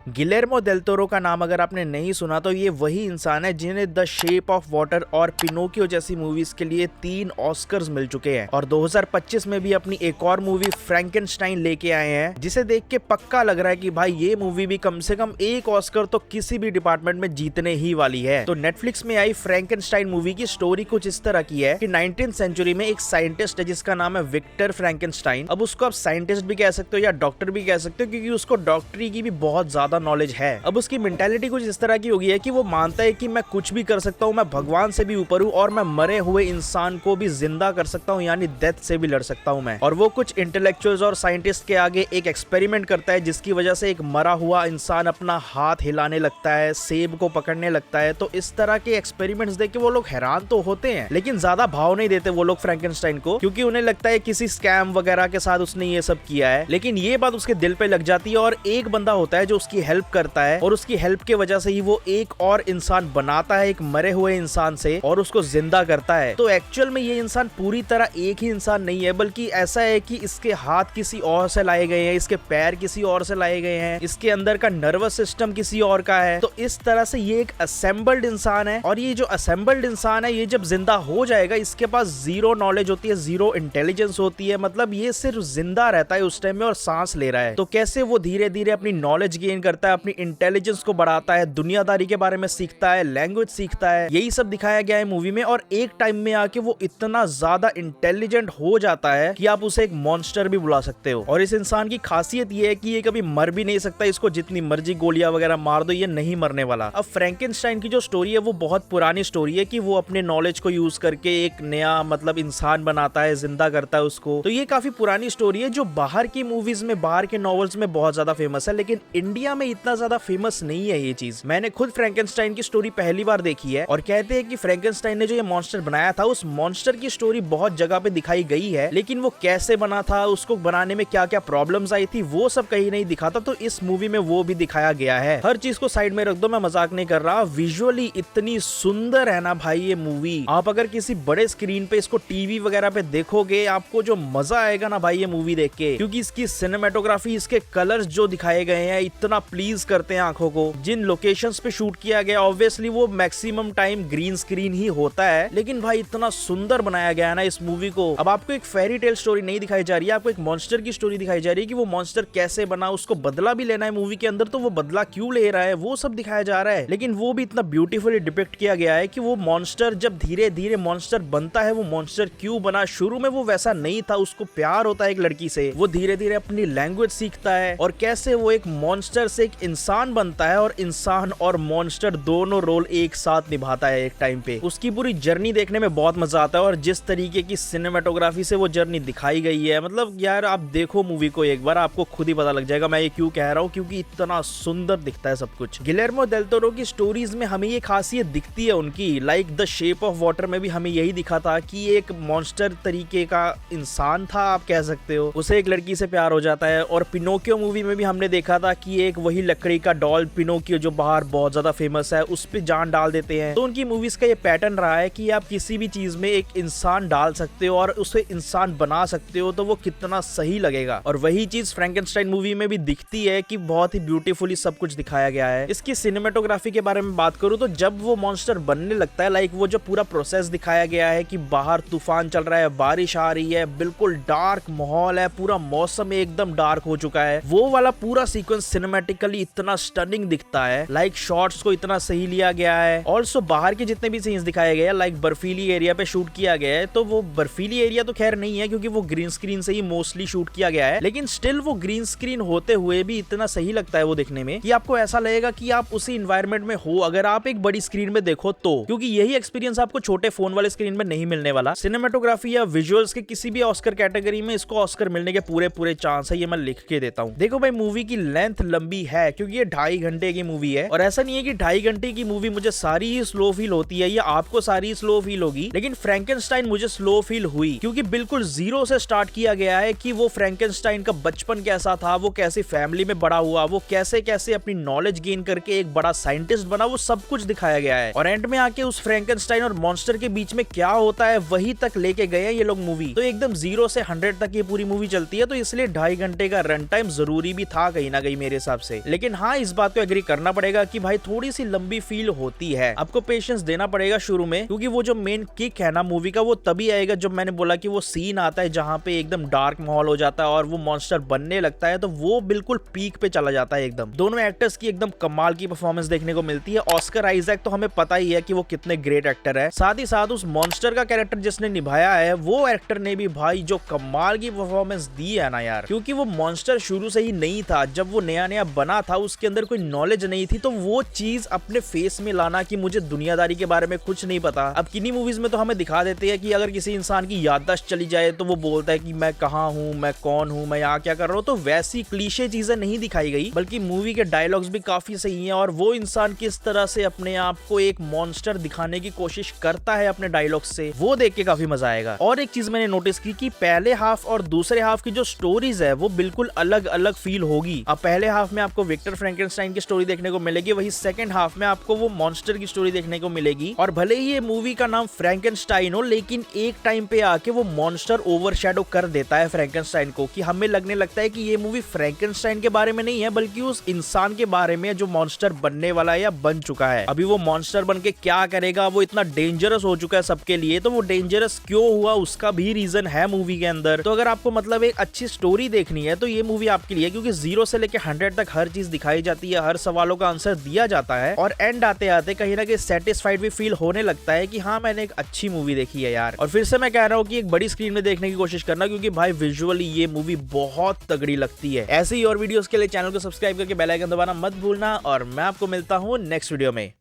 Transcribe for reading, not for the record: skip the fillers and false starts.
Guillermo del Toro का नाम अगर आपने नहीं सुना तो ये वही इंसान है जिन्हें द शेप ऑफ वाटर और पिनोकियो जैसी मूवीज के लिए 3 ऑस्कर्स मिल चुके हैं और 2025 में भी अपनी एक और मूवी फ्रैंकेनस्टाइन लेके आए हैं, जिसे देख के पक्का लग रहा है कि भाई ये मूवी भी कम से कम एक ऑस्कर तो किसी भी डिपार्टमेंट में जीतने ही वाली है। तो नेटफ्लिक्स में आई फ्रैंकेनस्टाइन मूवी की स्टोरी कुछ इस तरह की है कि 19th सेंचुरी में एक साइंटिस्ट है जिसका नाम है विक्टर फ्रैंकेनस्टाइन। अब उसको आप साइंटिस्ट भी कह सकते हो या डॉक्टर भी कह सकते हो क्योंकि उसको डॉक्टरी की भी बहुत ज्यादा नॉलेज है। अब उसकी मेंटालिटी कुछ इस तरह की हो गई है कि वो मानता है कि मैं कुछ भी कर सकता हूँ, मैं भगवान से भी ऊपर हूँ और मैं मरे हुए इंसान को भी जिंदा कर सकता हूँ, यानी डेथ से भी लड़ सकता हूँ मैं। और वो कुछ इंटेलेक्चुअल्स और साइंटिस्ट के आगे एक एक्सपेरिमेंट करता है जिसकी वजह से एक मरा हुआ इंसान अपना हाथ हिलाने लगता है, सेब को पकड़ने लगता है। तो इस तरह के एक्सपेरिमेंट्स देख के वो लोग हैरान तो होते हैं लेकिन ज्यादा भाव नहीं देते वो लोग फ्रैंकेनस्टाइन को, क्योंकि उन्हें लगता है किसी स्कैम वगैरह के साथ उसने ये सब किया है। लेकिन ये बात उसके दिल पे लग जाती है और एक बंदा होता है जो उसकी हेल्प करता है और उसकी हेल्प के वजह से ही वो एक और इंसान बनाता है एक मरे हुए इंसान से और उसको जिंदा करता है। तो एक्चुअल में ये इंसान पूरी तरह एक ही इंसान नहीं है, बल्कि ऐसा है कि इसके हाथ किसी और से लाए गए हैं, इसके पैर किसी और से लाए गए हैं, इसके अंदर का नर्वस सिस्टम किसी और का है। तो इस तरह से ये एक असेंबल्ड इंसान है और ये जो असेंबल्ड इंसान है ये जब जिंदा हो जाएगा इसके पास जीरो नॉलेज होती है, जीरो इंटेलिजेंस होती है, मतलब ये सिर्फ जिंदा रहता है उस टाइम में और सांस ले रहा है। तो कैसे वो धीरे धीरे अपनी नॉलेज गेन करता है, अपनी इंटेलिजेंस को बढ़ाता है, दुनियादारी के बारे में सीखता है, लैंग्वेज सीखता है, यही सब दिखाया गया है मूवी में। और एक टाइम में आके वो इतना ज्यादा इंटेलिजेंट हो जाता है कि आप उसे एक मॉन्स्टर भी बुला सकते हो। और इस इंसान की खासियत ये है कि ये कभी मर भी नहीं सकता, इसको जितनी मर्जी गोलियां वगैरह मार दो ये नहीं मरने वाला। अब फ्रैंकेनस्टाइन की जो स्टोरी है वो बहुत पुरानी स्टोरी है कि वो अपने नॉलेज को यूज करके एक नया मतलब इंसान बनाता है, जिंदा करता है उसको। तो ये काफी पुरानी स्टोरी है जो बाहर की मूवीज में, बाहर के नॉवेल्स में बहुत ज्यादा फेमस है, लेकिन इंडिया में इतना ज्यादा फेमस नहीं है ये चीज। मैंने खुद फ्रैंकेनस्टाइन की स्टोरी पहली बार देखी है और कहते हैं कि फ्रैंकेनस्टाइन ने जो ये मॉन्स्टर बनाया था उस मॉन्स्टर की स्टोरी बहुत जगह पे दिखाई गई है, लेकिन वो कैसे बना था, उसको बनाने में क्या क्या प्रॉब्लम्स आई थी, वो सब कहीं नहीं दिखाता। तो इस मूवी में वो भी दिखाया गया है। हर चीज को साइड में रख दो, मैं मजाक नहीं कर रहा, विजुअली इतनी सुंदर है ना भाई ये मूवी। आप अगर किसी बड़े स्क्रीन पे इसको टीवी वगैरह पे देखोगे आपको जो मजा आएगा ना भाई ये मूवी देख के, क्योंकि इसकी सिनेमेटोग्राफी, इसके कलर्स जो दिखाए गए हैं इतना प्लीज करते हैं आंखों को। जिन लोकेशंस पे शूट किया गया ऑब्वियसली वो मैक्सिमम टाइम ग्रीन स्क्रीन ही होता है, लेकिन भाई इतना सुंदर बनाया गया है ना इस मूवी को। अब आपको एक फेरी टेल स्टोरी नहीं दिखाई जा रही है, आपको एक मॉन्स्टर की स्टोरी दिखाई जा रही है कि वो मॉन्स्टर कैसे बना, उसको बदला भी लेना है मूवी के अंदर, तो वो बदला क्यों ले रहा है वो सब दिखाया जा रहा है। लेकिन वो भी इतना ब्यूटीफुली डिपिक्ट किया गया है कि वो मॉन्स्टर जब धीरे धीरे मॉन्स्टर बनता है, वो मॉन्स्टर क्यों बना, शुरू में वो वैसा नहीं था, उसको प्यार होता है एक लड़की से, वो धीरे धीरे अपनी लैंग्वेज सीखता है और कैसे वो एक मॉन्स्टर से एक इंसान बनता है और इंसान और मॉन्स्टर दोनों रोल एक साथ निभाता है एक टाइम पे। उसकी पूरी जर्नी देखने में बहुत मजा आता है और जिस तरीके की सिनेमेटोग्राफी से वो जर्नी दिखाई गई है, मतलब यार आप देखो मूवी को एक बार, आपको खुद ही पता लग जाएगा मैं ये क्यों कह रहा हूँ, क्योंकि इतना सुंदर दिखता है सब कुछ। गिलेर्मो डेल टोरो की स्टोरीज में हमें ये खासियत दिखती है उनकी, like the shape of water में भी हमें यही दिखा था कि एक मॉन्स्टर तरीके का इंसान था, आप कह सकते हो, उसे एक लड़की से प्यार हो जाता है। और पिनोकियो मूवी में भी हमने देखा था कि एक वही लकड़ी का डॉल पिनोकियो जो बाहर बहुत ज्यादा फेमस है उस पे जान डाल देते हैं। तो उनकी मूवीज का ये पैटर्न रहा है कि आप किसी भी चीज में एक इंसान डाल सकते हो और उसे इंसान बना सकते हो तो वो कितना सही लगेगा। और वही चीज फ्रैंकेनस्टाइन मूवी में भी दिखती है कि बहुत ही ब्यूटीफुली सब कुछ दिखाया गया है। इसकी सिनेमेटोग्राफी के बारे में बात करूं तो जब वो मॉन्स्टर बनने लगता है, लाइक वो जो पूरा प्रोसेस दिखाया गया है कि बाहर तूफान चल रहा है, बारिश आ रही है, बिल्कुल डार्क माहौल है, पूरा मौसम एकदम डार्क हो चुका है, वो वाला पूरा सीक्वेंस सिनेमेटिकली इतना स्टनिंग दिखता है, लाइक शॉट्स को इतना सही लिया गया है। ऑल्सो बाहर के जितने भी सीन्स दिखाए गए हैं, लाइक बर्फीली एरिया पे शूट किया गया है, तो वो बर्फीली एरिया तो खैर नहीं है क्योंकि वो ग्रीन स्क्रीन से ही मोस्टली शूट किया गया है, लेकिन स्टिल वो ग्रीन स्क्रीन होते हुए भी इतना सही लगता है वो देखने में कि आपको ऐसा लगेगा कि आप उसी इन्वायरमेंट में हो अगर आप एक बड़ी स्क्रीन में देखो तो, क्योंकि यही एक्सपीरियंस आपको छोटे फोन वाले स्क्रीन में नहीं मिलने वाला। सिनेमेटोग्राफी या विजुअल्स के किसी भी ऑस्कर कैटेगरी में इसको ऑस्कर मिलने के पूरे चांस है, ये मैं लिख के देता हूँ। देखो भाई मूवी की लेंथ लंबी है क्योंकि ये 2.5 घंटे की मूवी है और ऐसा नहीं है कि 2.5 घंटे की मूवी मुझे सारी ही स्लो फील होती है या आपको सारी स्लो फील होगी, लेकिन फ्रैंकेनस्टाइन मुझे स्लो फील हुई क्योंकि बिल्कुल जीरो से स्टार्ट किया गया है कि वो फ्रैंकेनस्टाइन का बचपन कैसा था, वो कैसी फैमिली में बड़ा हुआ, वो कैसे कैसे अपनी नॉलेज गेन करके एक बड़ा साइंटिस्ट बना, वो सब कुछ दिखाया गया है। और एंड में आके उस फ्रैंकेनस्टाइन और मॉन्स्टर के बीच में क्या होता है वही तक लेके गए हैं ये लोग मूवी। तो एकदम 0 से 100 तक ये पूरी मूवी चलती है, तो इसलिए 2.5 घंटे का रन टाइम जरूरी भी था कहीं ना कहीं मेरे हिसाब से। से। लेकिन हाँ, इस बात को एग्री करना पड़ेगा कि भाई थोड़ी सी लंबी फील होती है, आपको पेशेंस देना पड़ेगा शुरू में, क्योंकि वो जो मेन किक है ना मूवी का वो तभी आएगा जब मैंने बोला कि वो सीन आता है जहाँ पे एकदम डार्क माहौल हो जाता है और वो मॉन्स्टर बनने लगता है, तो वो बिल्कुल पीक पे चला जाता है एकदम। दोनों एक्टर्स की एकदम कमाल की परफॉर्मेंस देखने को मिलती है। ऑस्कर आइजैक तो हमें पता ही है कि वो कितने ग्रेट एक्टर है, साथ ही साथ उस मॉन्स्टर का कैरेक्टर जिसने निभाया है वो एक्टर ने भी भाई जो कमाल की परफॉर्मेंस दी है ना यार, क्योंकि वो मॉन्स्टर शुरू से ही नहीं था, जब वो नया नया बना था उसके अंदर कोई नॉलेज नहीं थी, तो वो चीज अपने फेस में लाना कि मुझे दुनियादारी के बारे में कुछ नहीं पता। अब किन्हीं मूवीज में तो हमें दिखा देते हैं कि अगर किसी इंसान की याददाश्त चली जाए तो वो बोलता है कि मैं कहाँ हूँ, मैं कौन हूँ, मैं यहाँ क्या कर रहा हूँ, तो वैसी क्लीशे चीजें नहीं दिखाई गई, बल्कि मूवी के डायलॉग्स भी काफी सही हैं और वो इंसान किस तरह से अपने आप को एक मॉन्स्टर दिखाने की कोशिश करता है अपने डायलॉग से, वो देख के काफी मजा आएगा। और एक चीज मैंने नोटिस की कि पहले हाफ और दूसरे हाफ की जो स्टोरीज है वो बिल्कुल अलग अलग फील होगी। अब पहले हाफ में आपको विक्टर फ्रैंकेनस्टाइन की स्टोरी देखने को मिलेगी, वही सेकंड हाफ में आपको वो मॉन्स्टर की स्टोरी देखने को मिलेगी। और भले ही ये मूवी का नाम फ्रैंकेनस्टाइन हो, लेकिन एक टाइम पे आके वो मॉन्स्टर ओवरशैडो कर देता है फ्रैंकेनस्टाइन को, कि हमें लगने लगता है कि ये मूवी फ्रैंकेनस्टाइन के बारे में नहीं है बल्कि उस इंसान के बारे में जो मॉन्स्टर बनने वाला है या बन चुका है। अभी वो मॉन्स्टर बन के क्या करेगा, वो इतना डेंजरस हो चुका है सबके लिए, तो वो डेंजरस क्यों हुआ उसका भी रीजन है मूवी के अंदर। तो अगर आपको मतलब एक अच्छी स्टोरी देखनी है तो ये मूवी आपके लिए, क्योंकि 0 से लेकर 100 तक हर चीज दिखाई जाती है, हर सवालों का आंसर दिया जाता है और एंड आते आते कहीं ना कहीं सेटिस्फाइड भी फील होने लगता है कि हाँ मैंने एक अच्छी मूवी देखी है यार। और फिर से मैं कह रहा हूँ कि एक बड़ी स्क्रीन में देखने की कोशिश करना, क्योंकि भाई विजुअली ये मूवी बहुत तगड़ी लगती है। ऐसे ही और वीडियोस के लिए चैनल को सब्सक्राइब करके बेल आइकन दबाना मत भूलना और मैं आपको मिलता हूँ नेक्स्ट वीडियो में।